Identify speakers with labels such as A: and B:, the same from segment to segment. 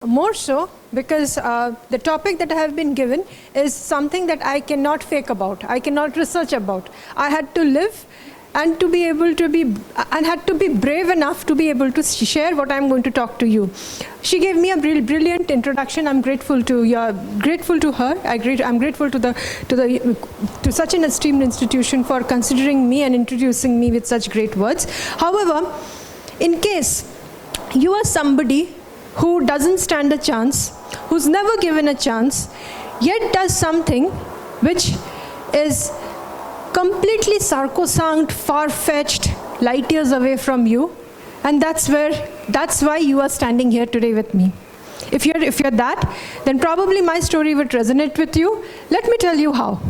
A: More so because the topic that I have been given is something that I cannot fake about, I cannot research about. I had to live and to be able to be, and had to be brave enough to be able to share what I'm going to talk to you. She gave me a brilliant introduction. I'm grateful to her. I'm grateful to such an esteemed institution for considering me and introducing me with such great words. However, in case you are somebody who doesn't stand a chance, who's never given a chance, yet does something which is completely sacrosanct, far-fetched, light years away from you, and that's why you are standing here today with me. If you're that, then probably my story would resonate with you. Let me tell you how.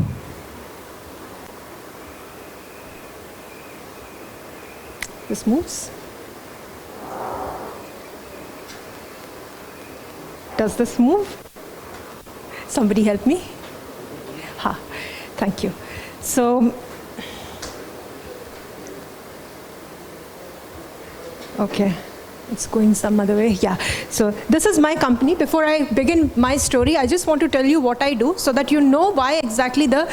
A: This moves. Does this move? Somebody help me? Thank you. So, okay. It's going some other way. Yeah. So this is my company. Before I begin my story, I just want to tell you what I do so that you know why exactly the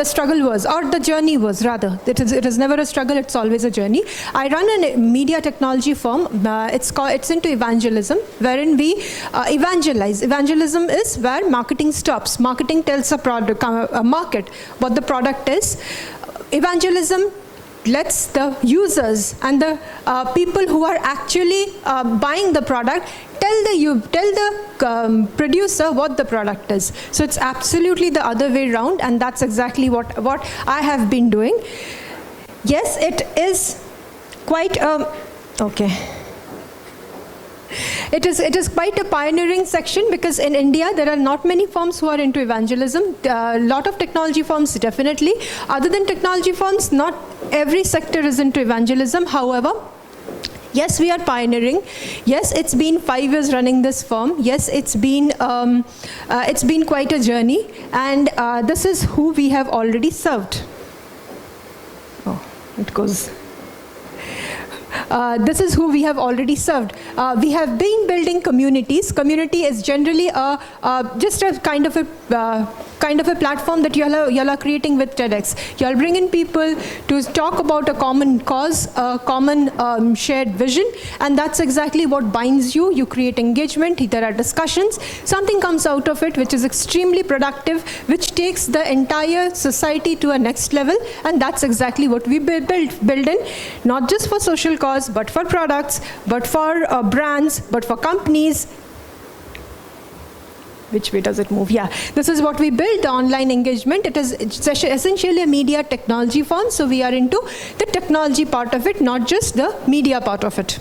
A: struggle was, or the journey was rather. It is never a struggle. It's always a journey. I run a media technology firm. It's into evangelism, wherein we evangelize. Evangelism is where marketing stops. Marketing tells a market what the product is. Evangelism lets the users and the people who are actually buying the product tell the producer what the product is. So it's absolutely the other way around, and that's exactly what I have been doing. Yes, it is quite okay. It is quite a pioneering section, because in India there are not many firms who are into evangelism. A lot of technology firms, definitely. Other than technology firms, not every sector is into evangelism. However, yes, we are pioneering. Yes, it's been 5 years running this firm. Yes, it's been quite a journey, and this is who we have already served. Oh, it goes. This is who we have already served. We have been building communities. Community is generally just a kind of a platform that y'all are creating with TEDx. Y'all bring in people to talk about a common cause, a common shared vision, and that's exactly what binds you. You create engagement. There are discussions. Something comes out of it which is extremely productive, which takes the entire society to a next level, and that's exactly what we build in, not just for social cause, but for products, but for brands, but for companies. Which way does it move? Yeah, this is what we build, online engagement. It's essentially a media technology firm, so we are into the technology part of it, not just the media part of it.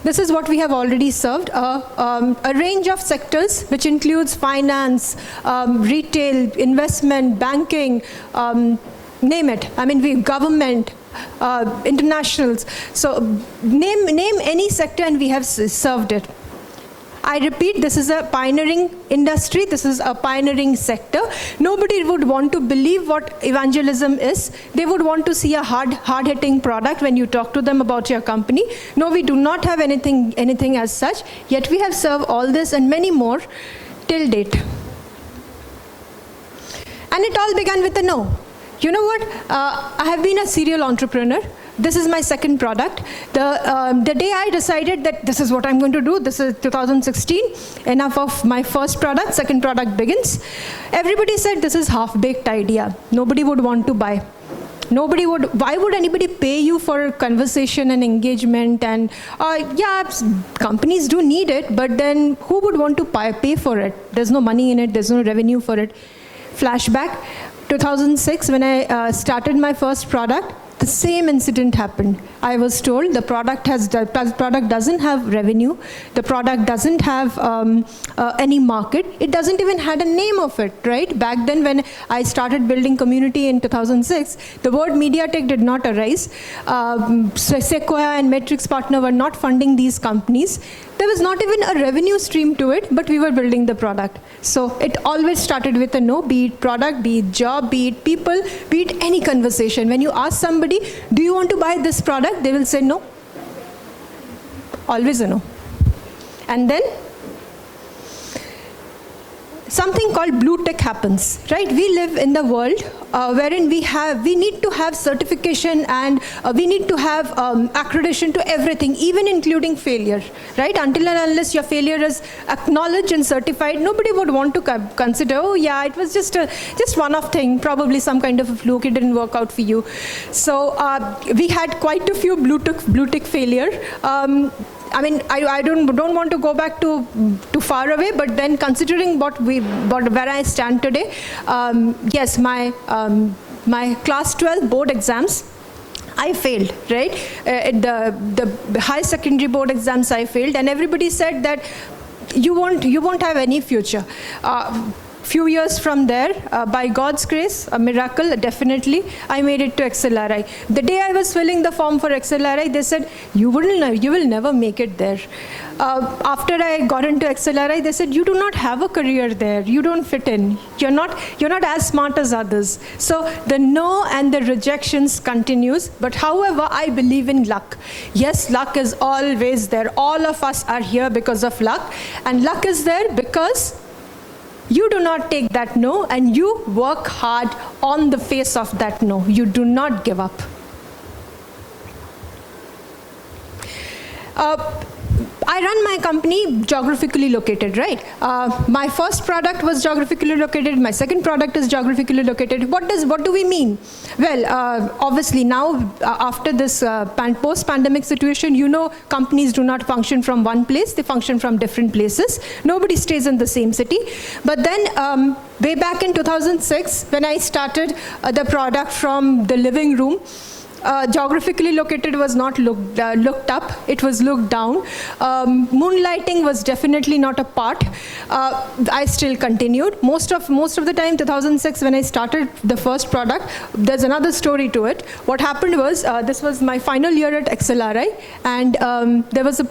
A: This is what we have already served, a range of sectors, which includes finance, retail, investment, banking, name it. I mean, government, internationals. So name any sector and we have served it. I repeat, this is a pioneering industry. This is a pioneering sector. Nobody would want to believe what evangelism is. They would want to see a hard-hitting product when you talk to them about your company. No, we do not have anything as such. Yet we have served all this and many more till date. And it all began with a no. You know what? I have been a serial entrepreneur. This is my second product. The day I decided that this is what I'm going to do, this is 2016, enough of my first product, second product begins. Everybody said this is half-baked idea. Nobody would want to buy. Why would anybody pay you for conversation and engagement? And yeah, companies do need it, but then who would want to pay for it? There's no money in it, there's no revenue for it. Flashback, 2006, when I started my first product, the same incident happened. I was told the product doesn't have revenue, the product doesn't have any market, it doesn't even had a name of it, right? Back then when I started building community in 2006, the word MediaTek did not arise. Sequoia and Matrix Partner were not funding these companies. There was not even a revenue stream to it, but we were building the product. So it always started with a no, be it product, be it job, be it people, be it any conversation. When you ask somebody, do you want to buy this product? They will say no. Always a no. And then something called blue tick happens, right? We live in the world wherein we need to have certification and we need to have accreditation to everything, even including failure, right? Until and unless your failure is acknowledged and certified, nobody would want to consider, oh yeah, it was just one-off thing, probably some kind of a fluke, it didn't work out for you. So we had quite a few blue tick failure. I mean, I don't want to go back too far away, but then considering where I stand today, yes, my class 12 board exams, I failed, right? The high secondary board exams I failed, and everybody said that you won't have any future. Few years from there, by God's grace, a miracle, definitely, I made it to XLRI. The day I was filling the form for XLRI, they said, you will never make it there. After I got into XLRI, they said, you do not have a career there. You don't fit in. You're not as smart as others. So the no and the rejections continues. But however, I believe in luck. Yes, luck is always there. All of us are here because of luck. And luck is there because you do not take that no and you work hard on the face of that no. You do not give up. I run my company geographically located, right? My first product was geographically located. My second product is geographically located. What do we mean? Well, obviously now, after this post-pandemic situation, you know, companies do not function from one place. They function from different places. Nobody stays in the same city. But then, way back in 2006, when I started the product from the living room, geographically located was not looked up, it was looked down. Moonlighting was definitely not a part. I still continued. Most of the time, 2006, when I started the first product, there's another story to it. What happened was, this was my final year at XLRI, and there was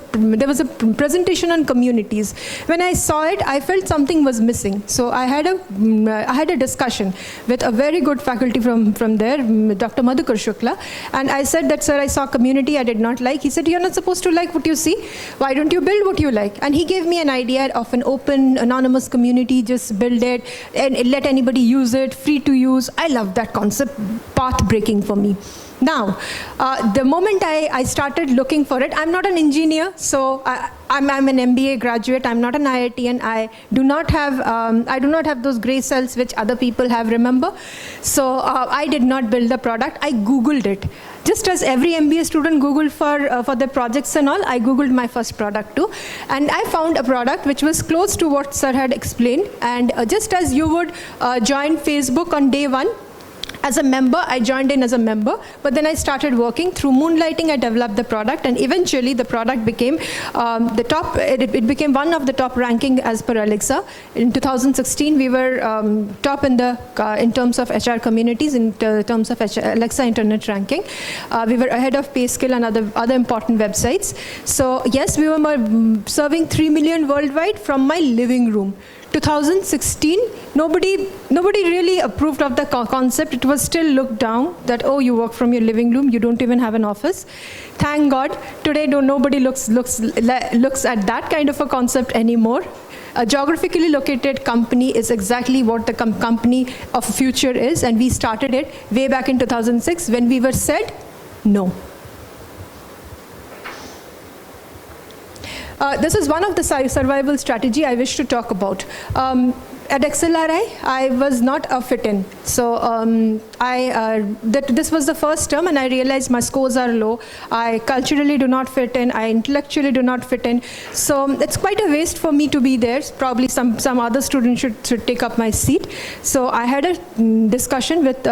A: a presentation on communities. When I saw it, I felt something was missing. So I had a discussion with a very good faculty from there, Dr. Madhukar Shukla. And I said that, sir, I saw community I did not like. He said, you're not supposed to like what you see. Why don't you build what you like? And he gave me an idea of an open, anonymous community. Just build it and let anybody use it, free to use. I love that concept, path breaking for me. Now, the moment I started looking for it, I'm not an engineer, so I'm an MBA graduate. I'm not an IITian. I do not have those gray cells which other people have. Remember, so I did not build the product. I Googled it. Just as every MBA student Googled for their projects and all, I Googled my first product too, and I found a product which was close to what sir had explained. And just as you would join Facebook on day one, as a member, I joined in as a member, but then I started working. Through Moonlighting, I developed the product, and eventually the product became the top. It became one of the top ranking as per Alexa. In 2016, we were top in terms of HR communities, in terms of Alexa Internet ranking. We were ahead of PayScale and other important websites. So yes, we were serving 3 million worldwide from my living room. 2016, nobody really approved of the concept. It was still looked down that, oh, you work from your living room, you don't even have an office. Thank God, today nobody looks at that kind of a concept anymore. A geographically located company is exactly what the company of future is, and we started it way back in 2006 when we were said no. This is one of the survival strategy I wish to talk about. At XLRI, I was not a fit-in. So this was the first term, and I realized my scores are low. I culturally do not fit in. I intellectually do not fit in. So it's quite a waste for me to be there. Probably some other student should take up my seat. So I had a discussion with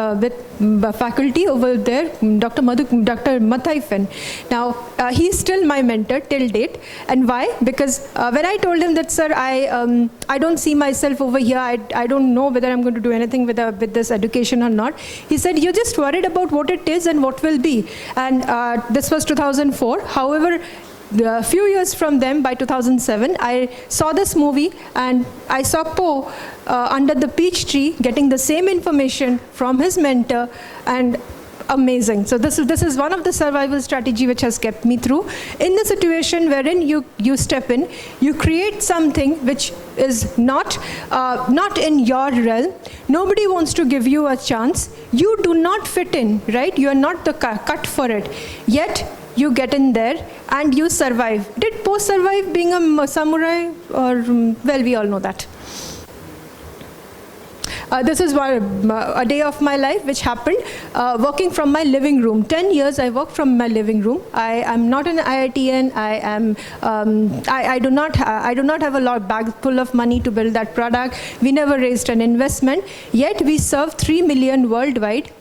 A: faculty over there, Dr. Mathaifen. Now, he's still my mentor till date. And why? Because when I told him that, sir, I don't see myself over here. I don't know whether I'm going to do anything with this education or not. He said, you're just worried about what it is and what will be. And this was 2004. However, a few years from them, by 2007, I saw this movie and I saw Poe under the peach tree getting the same information from his mentor, and amazing. So this is one of the survival strategy which has kept me through. In the situation wherein you step in, you create something which is not in your realm. Nobody wants to give you a chance. You do not fit in, right? You are not the cut for it. Yet you get in there and you survive. Did Poe survive being a samurai? Or well, we all know that. This is a day of my life which happened working from my living room. 10 years I worked from my living room. I am not an IITian. I do not have a bag full of money to build that product. We never raised an investment. Yet we serve 3 million worldwide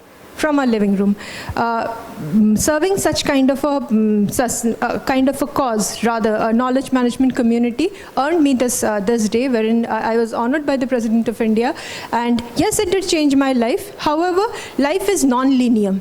A: from our living room. Serving such kind of a cause, rather a knowledge management community, earned me this day wherein I was honored by the President of India. And yes, it did change my life. However, life is non-linear,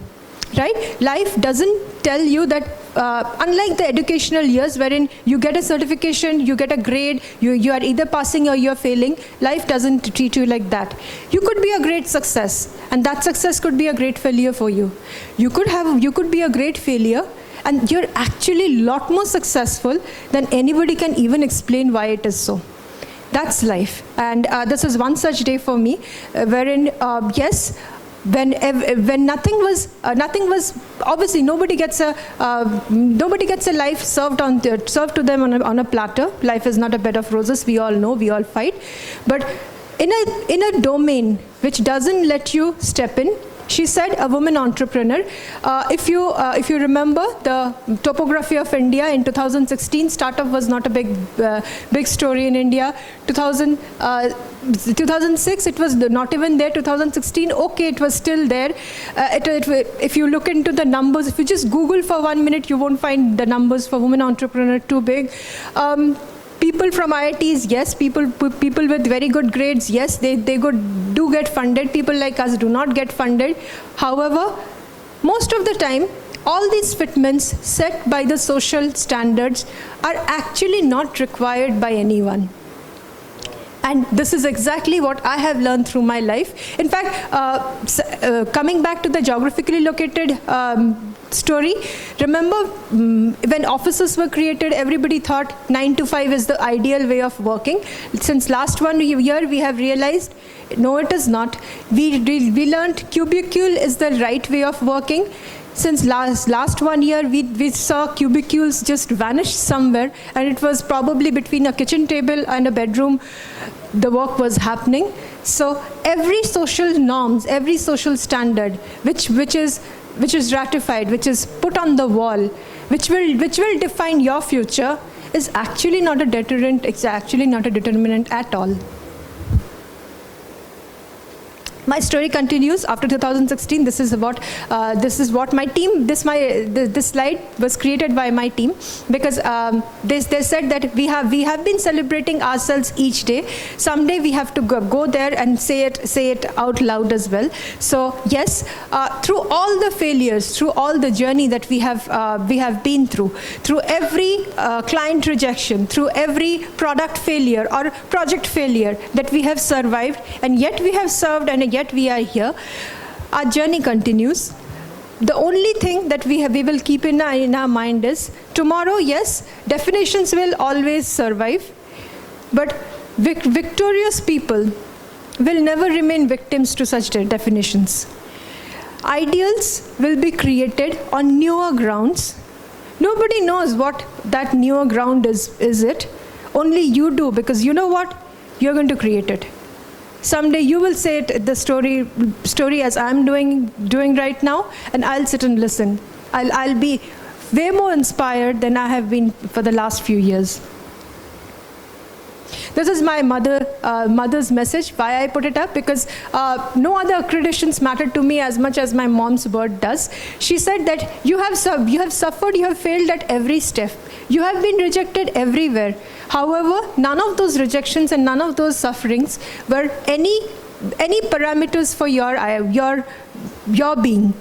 A: right? Life doesn't tell you that, unlike the educational years wherein you get a certification, you get a grade, you are either passing or you're failing, life doesn't treat you like that. You could be a great success, and that success could be a great failure for you. You could be a great failure, and you're actually a lot more successful than anybody can even explain why it is so. That's life. And this is one such day for me, wherein, yes, when nothing was obviously nobody gets a life served to them on a platter. Life is not a bed of roses. We all know. We all fight, but in a domain which doesn't let you step in. She said, a woman entrepreneur. If you remember the topography of India in 2016, startup was not a big story in India. 2006, it was not even there. 2016, okay, it was still there. If you look into the numbers, if you just Google for 1 minute, you won't find the numbers for women entrepreneur too big. People from IITs, yes. People with very good grades, yes, they do get funded. People like us do not get funded. However, most of the time, all these fitments set by the social standards are actually not required by anyone. And this is exactly what I have learned through my life. In fact, coming back to the geographically located story, remember when offices were created, everybody thought 9 to 5 is the ideal way of working. Since last 1 year, we have realized, no, it is not. We learned cubicle is the right way of working. Since last 1 year, we saw cubicles just vanish somewhere, and it was probably between a kitchen table and a bedroom the work was happening. So every social norms, every social standard which is ratified, which is put on the wall, which will define your future, is actually not a deterrent. It's actually not a determinant at all. My story continues after 2016. This is what my team. This slide was created by my team because they said that we have been celebrating ourselves each day. Someday we have to go there and say it out loud as well. So yes, through all the failures, through all the journey that we have been through every client rejection, through every product failure or project failure that we have survived, and yet we have served, and yet we are here. Our journey continues. The only thing that we will keep in our mind is tomorrow. Yes, definitions will always survive, but victorious people will never remain victims to such definitions. Ideals will be created on newer grounds. Nobody knows what that newer ground is it? Only you do, because you know what? You're going to create it. Someday you will say it, the story as I'm doing right now, and I'll sit and listen. I'll be way more inspired than I have been for the last few years. This is my mother's message. Why I put it up? Because no other accreditations matter to me as much as my mom's word does. She said that you have suffered, you have failed at every step. You have been rejected everywhere. However, none of those rejections and none of those sufferings were any parameters for your being.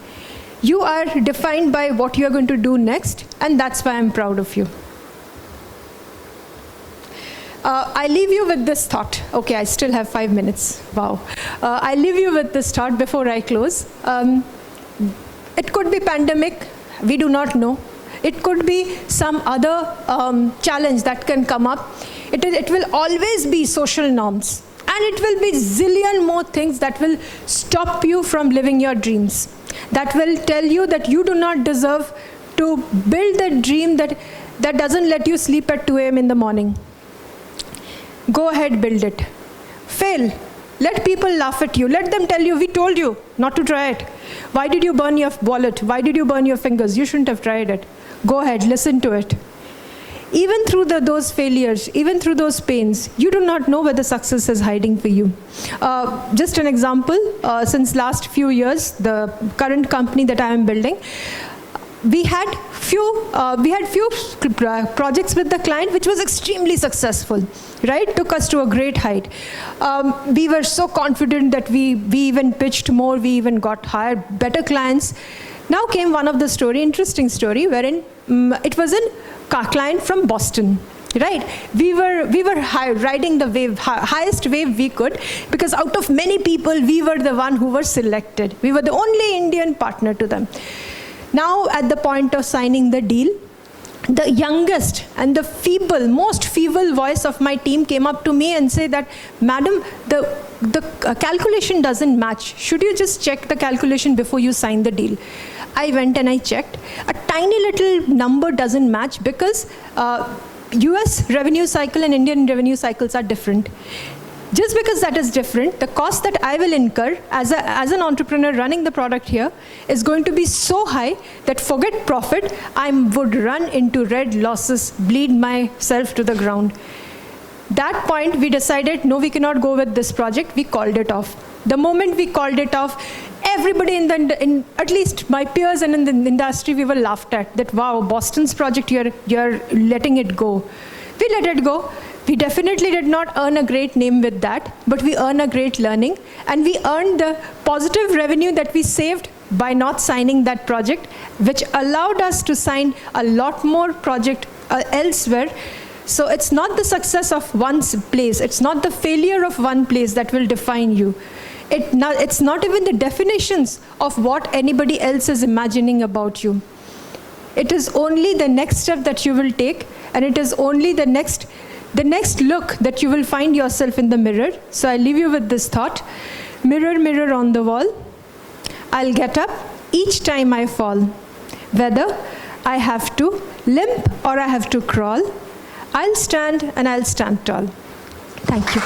A: You are defined by what you are going to do next, and that's why I'm proud of you. I leave you with this thought. Okay, I still have 5 minutes. Wow. I leave you with this thought before I close. It could be pandemic, we do not know. It could be some other challenge that can come up. It will always be social norms. And it will be zillion more things that will stop you from living your dreams. That will tell you that you do not deserve to build the dream that doesn't let you sleep at 2 a.m. in the morning. Go ahead, build it. Fail. Let people laugh at you. Let them tell you, we told you not to try it. Why did you burn your wallet? Why did you burn your fingers? You shouldn't have tried it. Go ahead, listen to it. Even through those failures, even through those pains, you do not know where the success is hiding for you. Just an example, since last few years, the current company that I am building, we had few projects with the client which was extremely successful, right? Took us to a great height. We were so confident that we even pitched more, we even got hired better clients. Now came one of the interesting story, wherein it was a client from Boston. Right, we were riding the wave, highest wave we could, because out of many people, we were the one who were selected. We were the only Indian partner to them. Now, at the point of signing the deal, the youngest and the most feeble voice of my team came up to me and said that, "Madam, the calculation doesn't match. Should you just check the calculation before you sign the deal?" I went and I checked. A tiny little number doesn't match because US revenue cycle and Indian revenue cycles are different. Just because that is different, the cost that I will incur as an entrepreneur running the product here is going to be so high that forget profit, I would run into red losses, bleed myself to the ground. That point we decided, no, we cannot go with this project. We called it off. The moment we called it off, everybody in at least my peers and in the industry, we were laughed at that, wow, Boston's project, you're letting it go. We let it go. We definitely did not earn a great name with that, but we earned a great learning, and we earned the positive revenue that we saved by not signing that project, which allowed us to sign a lot more project elsewhere. So it's not the success of one place, it's not the failure of one place that will define you. It's not even the definitions of what anybody else is imagining about you. It is only the next step that you will take, and it is only the next look that you will find yourself in the mirror. So I leave you with this thought. Mirror, mirror on the wall, I'll get up each time I fall. Whether I have to limp or I have to crawl, I'll stand and I'll stand tall. Thank you.